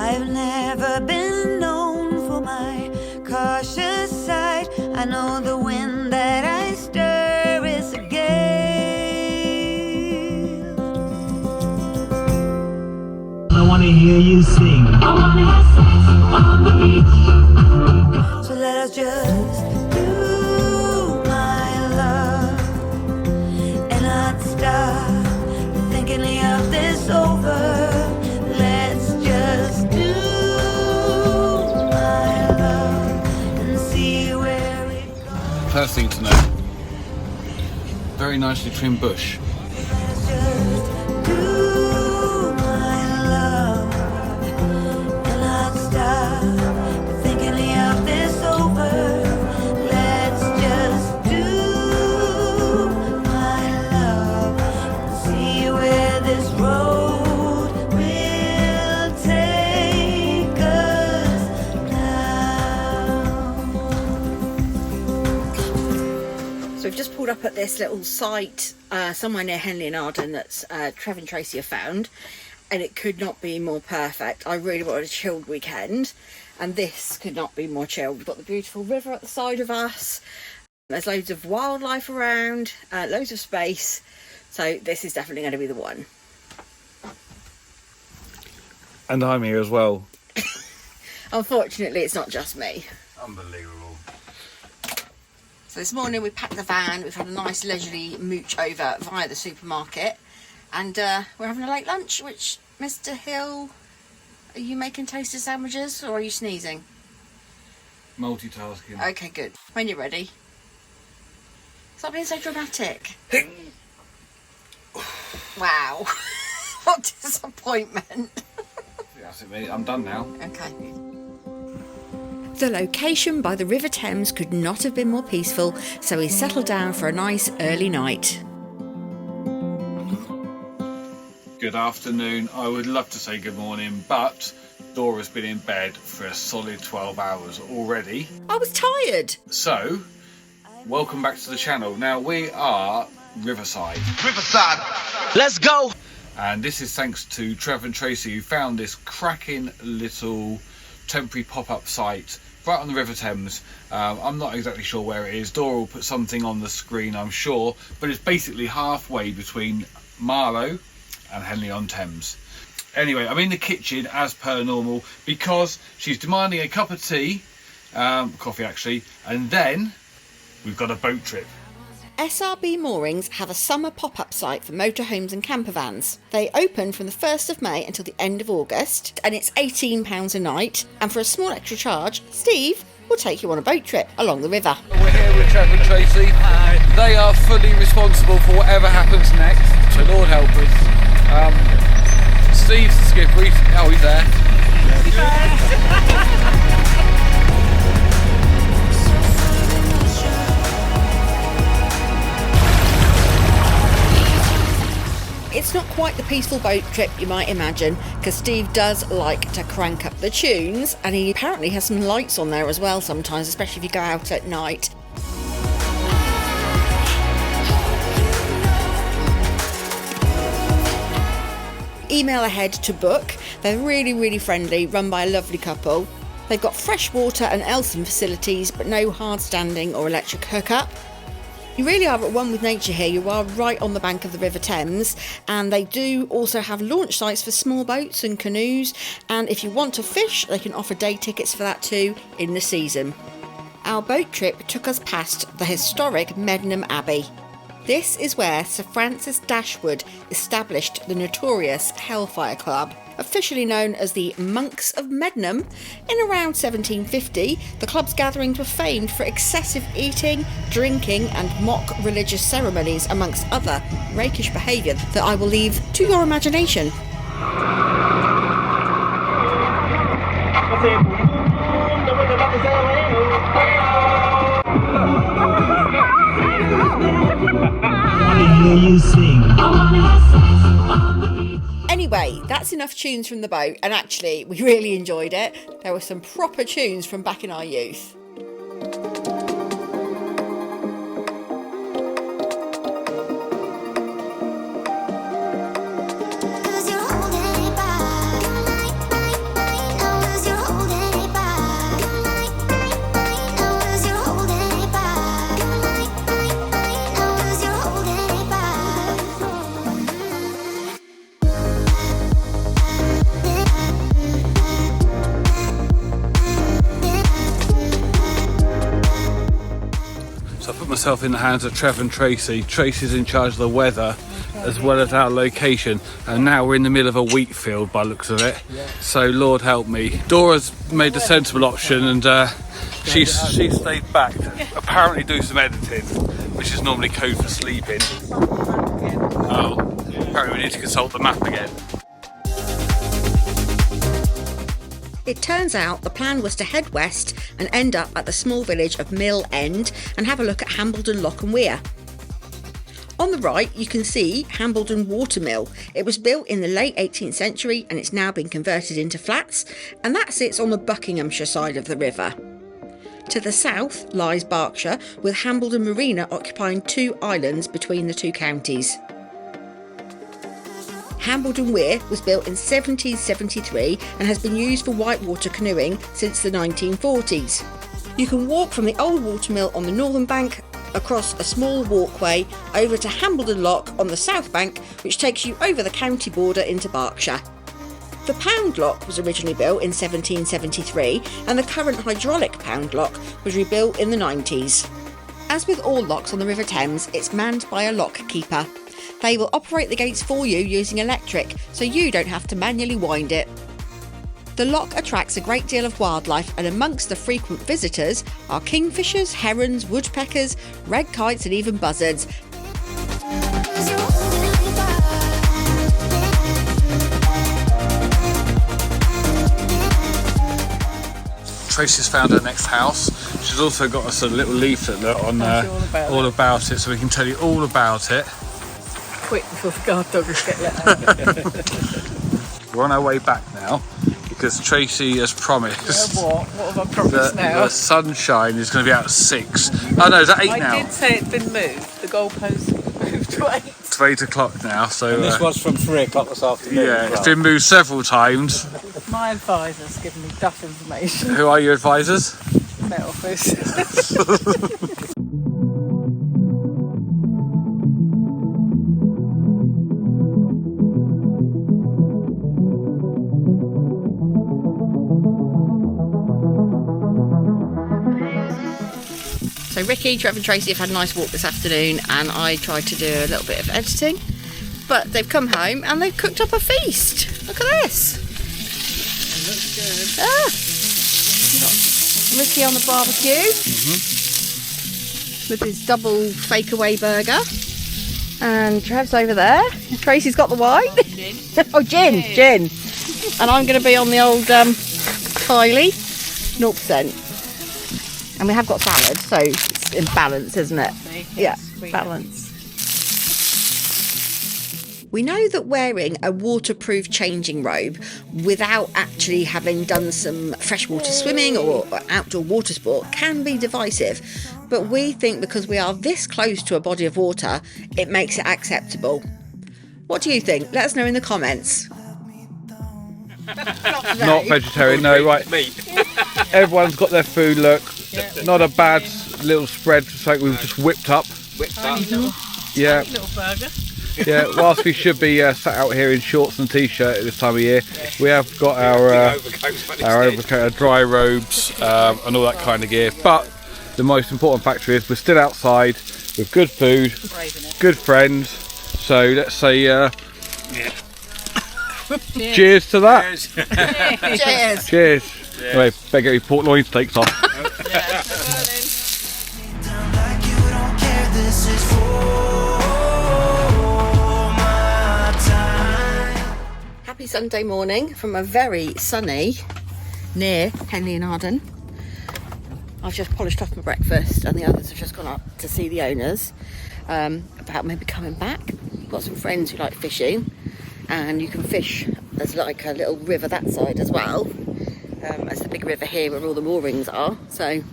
I've never been known for my cautious side. I know the wind that I stir is a gale. I want to hear you sing. I want to have sex on the beach. So let us just do my love and not stop thinking of this over. Let's just do my love and see where it goes. First thing to know, very nicely trimmed bush. Let's just do my love and not stop thinking of this over. Let's just do my love and see where this road will take us now. So we've just pulled up at this little site somewhere near Henley and Arden that's Trev and Tracy have found, and it could not be more perfect. I really wanted a chilled weekend, and this could not be more chilled. We've got the beautiful river at the side of us, there's loads of wildlife around, loads of space, so this is definitely going to be the one. And I'm here as well. Unfortunately, it's not just me. Unbelievable. So this morning we packed the van, we've had a nice leisurely mooch over via the supermarket, and we're having a late lunch, which, Mr. Hill, are you making toasted sandwiches or are you sneezing? Multitasking. Okay, good. When you're ready. Stop being so dramatic. Wow. What disappointment. That's it, mate. I'm done now. Okay. The location by the River Thames could not have been more peaceful, so we settled down for a nice early night. Good afternoon. I would love to say good morning, but Dora's been in bed for a solid 12 hours already. I was tired. So, welcome back to the channel. Now, we are Riverside. Riverside, let's go! And this is thanks to Trev and Tracy, who found this cracking little temporary pop-up site right on the River Thames. I'm not exactly sure where it is. Dora will put something on the screen, I'm sure, but it's basically halfway between Marlow and Henley on Thames. Anyway, I'm in the kitchen as per normal because she's demanding a cup of tea, coffee actually, and then we've got a boat trip. SRB Moorings have a summer pop-up site for motorhomes and camper vans. They open from the 1st of May until the end of August, and it's £18 a night. And for a small extra charge, Steve will take you on a boat trip along the river. We're here with Trev and Tracy. They are fully responsible for whatever happens next, so Lord help us. Steve's the skipper. He's there. It's not quite the peaceful boat trip you might imagine, because Steve does like to crank up the tunes, and he apparently has some lights on there as well sometimes, especially if you go out at night. Email ahead to book. They're really friendly, run by a lovely couple. They've got fresh water and Elson facilities, but no hard standing or electric hookup. You really are at one with nature here. You are right on the bank of the River Thames, and they do also have launch sites for small boats and canoes, and if you want to fish, they can offer day tickets for that too in the season. Our boat trip took us past the historic Medmenham Abbey. This is where Sir Francis Dashwood established the notorious Hellfire Club. Officially known as the Monks of Medmenham, in around 1750, the club's gatherings were famed for excessive eating, drinking and mock religious ceremonies, amongst other rakish behaviour that I will leave to your imagination. Hear you sing. Anyway, that's enough tunes from the boat, and actually we really enjoyed it. There were some proper tunes from back in our youth. myself in the hands of Trev and Tracy. Tracy's in charge of the weather as well as our location, and now we're in the middle of a wheat field by the looks of it. So Lord help me. Dora's made the sensible option, and she stayed back to apparently do some editing, which is normally code for sleeping. Oh, apparently we need to consult the map again. It turns out the plan was to head west and end up at the small village of Mill End and have a look at Hambleden Lock and Weir. On the right you can see Hambleden Watermill. It was built in the late 18th century and it's now been converted into flats, and that sits on the Buckinghamshire side of the river. To the south lies Berkshire, with Hambleden Marina occupying 2 islands between the 2 counties. Hambleden Weir was built in 1773 and has been used for whitewater canoeing since the 1940s. You can walk from the old watermill on the northern bank across a small walkway over to Hambleden Lock on the south bank, which takes you over the county border into Berkshire. The Pound Lock was originally built in 1773 and the current hydraulic Pound Lock was rebuilt in the 90s. As with all locks on the River Thames, it's manned by a lock keeper. They will operate the gates for you using electric, so you don't have to manually wind it. The lock attracts a great deal of wildlife, and amongst the frequent visitors are kingfishers, herons, woodpeckers, red kites and even buzzards. Tracy's found her next house. She's also got us a little leaflet on all about it, so we can tell you all about it. Quick before the guard dogs get let out. We're on our way back now because Tracy has promised. What have I promised now? The sunshine is going to be out at 6. Oh no, is that 8 now? I did say it's been moved. The goalpost moved to 8. It's 8 o'clock now, so. And this was from 3 o'clock this afternoon. Yeah, it's been moved several times. My advisor's given me duff information. Who are your advisors? Met Office. So Ricky, Trev and Tracy have had a nice walk this afternoon, and I tried to do a little bit of editing, but they've come home and they've cooked up a feast. Look at this. It looks good. We've got Ricky on the barbecue with his double fake away burger, and Trev's over there. Tracy's got the wine. Gin. Oh, gin. And I'm going to be on the old Kylie 0%. And we have got salad, so it's in balance, isn't it? Yeah, balance. We know that wearing a waterproof changing robe without actually having done some freshwater swimming or outdoor water sport can be divisive, but we think because we are this close to a body of water, it makes it acceptable. What do you think? Let us know in the comments. Not vegetarian, no, right. Meat. Everyone's got their food, look. Not a bad little spread, something we've just whipped up. Yeah. Little burger. Yeah, whilst we should be sat out here in shorts and t-shirt at this time of year, we have got our overcoat, our dry robes and all that kind of gear. But the most important factor is we're still outside with good food, good friends. So let's say cheers to that. Cheers. Cheers. Anyway, better get your port loin steaks off. Happy Sunday morning from a very sunny near Henley and Arden. I've just polished off my breakfast and the others have just gone up to see the owners about maybe coming back. Got some friends who like fishing, and you can fish. There's like a little river that side as well. As the big river here where all the moorings are. So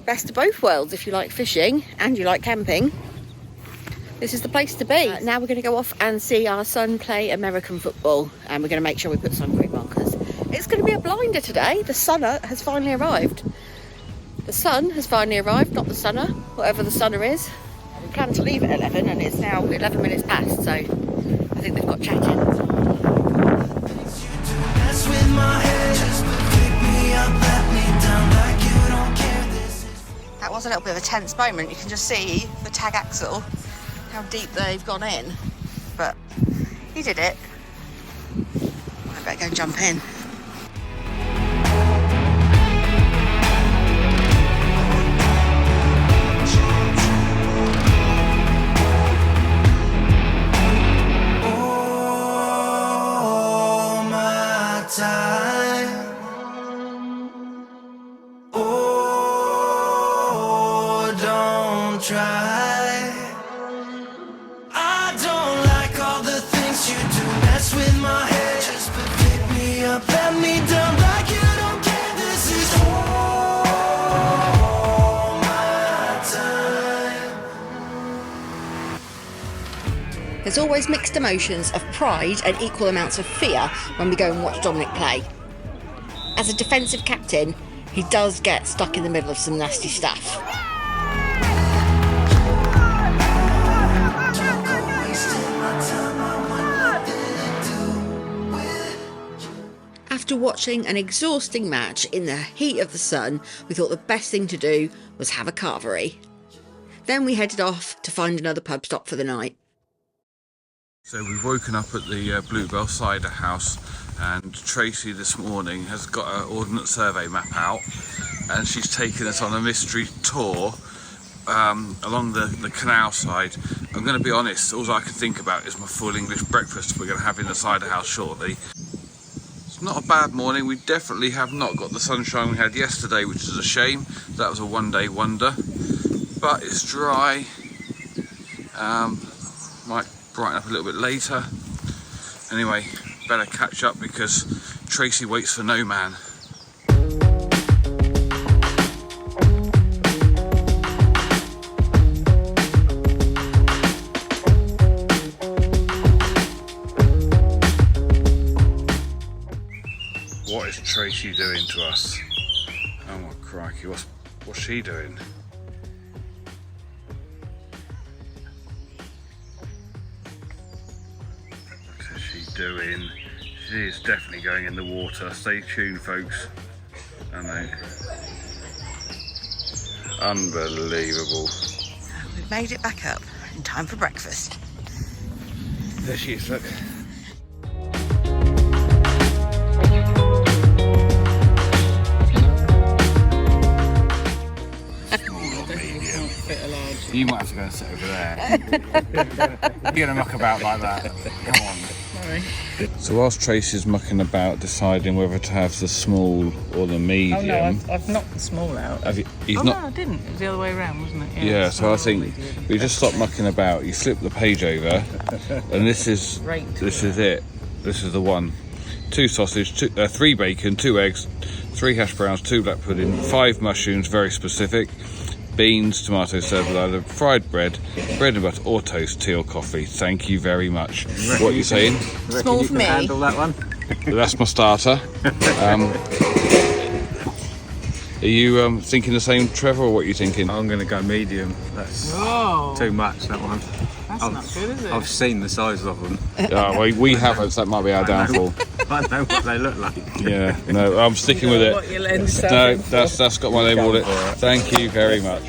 best of both worlds. If you like fishing and you like camping, this is the place to be. Now we're going to go off and see our son play American football, and we're going to make sure we put sun cream markers. It's going to be a blinder today. The sunner has finally arrived. The sun has finally arrived, not the sunner, whatever the sunner is. We planned to leave at 11 and it's now 11 minutes past, so I think they've got chatting. That was a little bit of a tense moment. You can just see the tag axle, how deep they've gone in. But he did it. I better go jump in. There's always mixed emotions of pride and equal amounts of fear when we go and watch Dominic play. As a defensive captain, he does get stuck in the middle of some nasty stuff. After watching an exhausting match in the heat of the sun, we thought the best thing to do was have a carvery. Then we headed off to find another pub stop for the night. So we've woken up at the Bluebell Cider House, and Tracy this morning has got her Ordnance Survey map out, and she's taken us on a mystery tour along the canal side. I'm going to be honest, all I can think about is my full English breakfast we're going to have in the cider house shortly. It's not a bad morning. We definitely have not got the sunshine we had yesterday, which is a shame. That was a one-day wonder, but it's dry. Might brighten up a little bit later. Anyway, better catch up because Tracy waits for no man. What is Tracy doing to us? Oh my crikey, what's she doing? Doing. She is definitely going in the water. Stay tuned, folks. I know. Unbelievable. We've made it back up in time for breakfast. There she is, look. You might have to go and sit over there. You're gonna muck about like that. Come on. So whilst Tracy's mucking about deciding whether to have the small or the medium. Oh no, I've knocked the small out. Have you, no, I didn't. It was the other way around, wasn't it? Yeah, so I think we just stop mucking about. You flip the page over, and this is it. This is the one. 2 sausage, 3 bacon, 2 eggs, 3 hash browns, 2 black pudding, 5 mushrooms, very specific. Beans, tomatoes served with either fried bread and butter, or toast, tea or coffee. Thank you very much. What are you saying? Small for me. Handle that one. That's my starter. Are you thinking the same, Trevor, or what are you thinking? I'm going to go medium. That's too much, that one. That's not good, is it? I've seen the size of them. Yeah, we haven't, so that might be our downfall. I know what they look like. Yeah, no, I'm sticking with it. What you'll end up No, in. that's got my name on it. Thank you very much.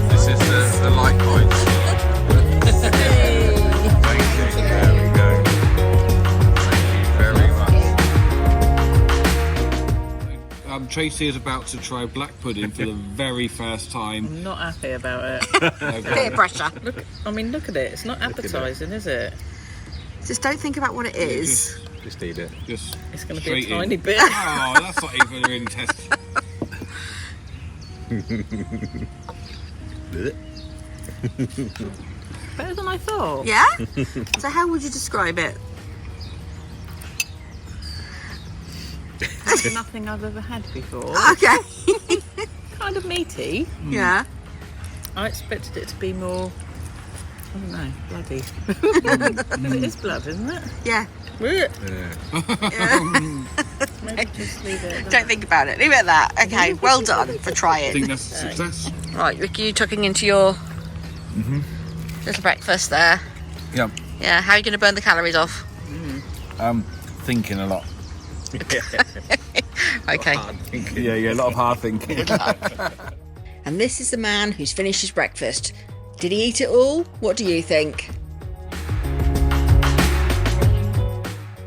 This is the light points. Thank you. There we go. Thank you very much. Tracy is about to try black pudding for the very first time. I'm not happy about it. Peer pressure. Look at it. It's not appetising, is it? Just don't think about what it is. Just eat it. Just It's going to be a straight in. tiny bit. Oh, that's not even really tested. Better than I thought. Yeah? So how would you describe it? It's nothing I've ever had before. Okay. Kind of meaty. Yeah. I expected it to be more, I don't know, bloody. Because it is blood, isn't it? Yeah. Maybe Yeah. just leave it at that. Don't think about it. Leave it at that. Okay, well done for I trying. think that's a success. Right, Ricky, you tucking into your little breakfast there. Yeah. Yeah, how are you going to burn the calories off? Thinking a lot. Okay. Yeah, a lot of hard thinking. And this is the man who's finished his breakfast. Did he eat it all? What do you think?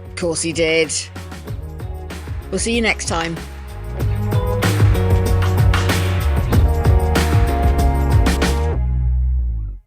Of course he did. We'll see you next time.